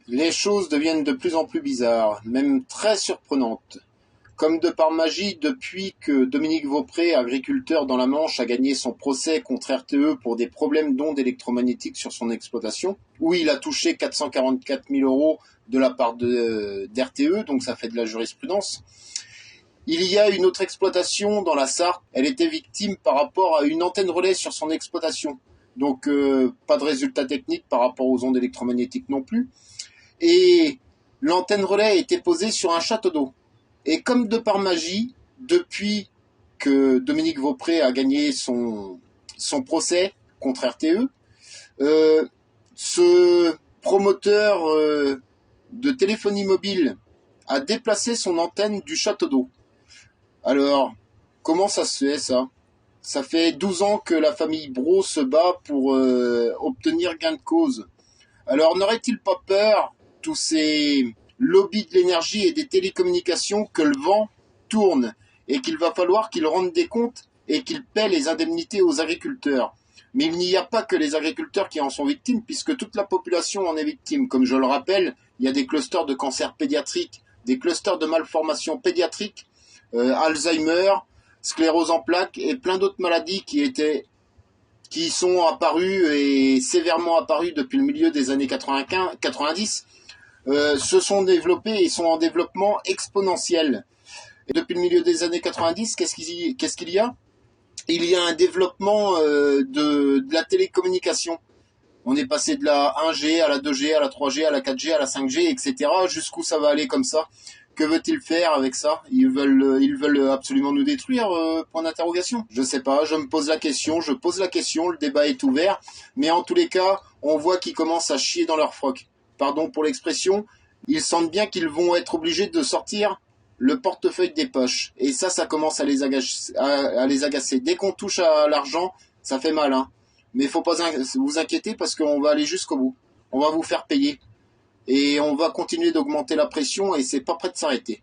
Les choses deviennent de plus en plus bizarres, même très surprenantes. Comme de par magie, depuis que Dominique Vaupré, agriculteur dans la Manche, a gagné son procès contre RTE pour des problèmes d'ondes électromagnétiques sur son exploitation, où il a touché 444 000 euros de la part d'RTE, donc ça fait de la jurisprudence. Il y a une autre exploitation dans la Sarthe, elle était victime par rapport à une antenne relais sur son exploitation. Donc pas de résultat technique par rapport aux ondes électromagnétiques non plus. Et l'antenne relais a été posée sur un château d'eau. Et comme de par magie, depuis que Dominique Vaupré a gagné son procès contre RTE, ce promoteur de téléphonie mobile a déplacé son antenne du château d'eau. Alors, comment ça se fait ça ? Ça fait 12 ans que la famille Brault se bat pour obtenir gain de cause. Alors, n'aurait-il pas peur, tous ces lobbies de l'énergie et des télécommunications, que le vent tourne et qu'il va falloir qu'ils rendent des comptes et qu'ils paient les indemnités aux agriculteurs ? Mais il n'y a pas que les agriculteurs qui en sont victimes, puisque toute la population en est victime. Comme je le rappelle, il y a des clusters de cancer pédiatrique, des clusters de malformations pédiatriques, Alzheimer, sclérose en plaques et plein d'autres maladies qui sont apparues et sévèrement apparues depuis le milieu des années 90, se sont développées et sont en développement exponentiel. Et depuis le milieu des années 90, qu'est-ce qu'il y a ? Il y a un développement de la télécommunication. On est passé de la 1G à la 2G, à la 3G, à la 4G, à la 5G, etc. Jusqu'où ça va aller comme ça ? Que veut-il faire avec ça ? Ils veulent absolument nous détruire, point d'interrogation. Je sais pas, je pose la question, le débat est ouvert, mais en tous les cas, on voit qu'ils commencent à chier dans leur froc. Pardon pour l'expression, ils sentent bien qu'ils vont être obligés de sortir le portefeuille des poches. Et ça commence à les agacer. Dès qu'on touche à l'argent, ça fait mal, hein. Mais faut pas vous inquiéter parce qu'on va aller jusqu'au bout. On va vous faire payer. Et on va continuer d'augmenter la pression et c'est pas prêt de s'arrêter.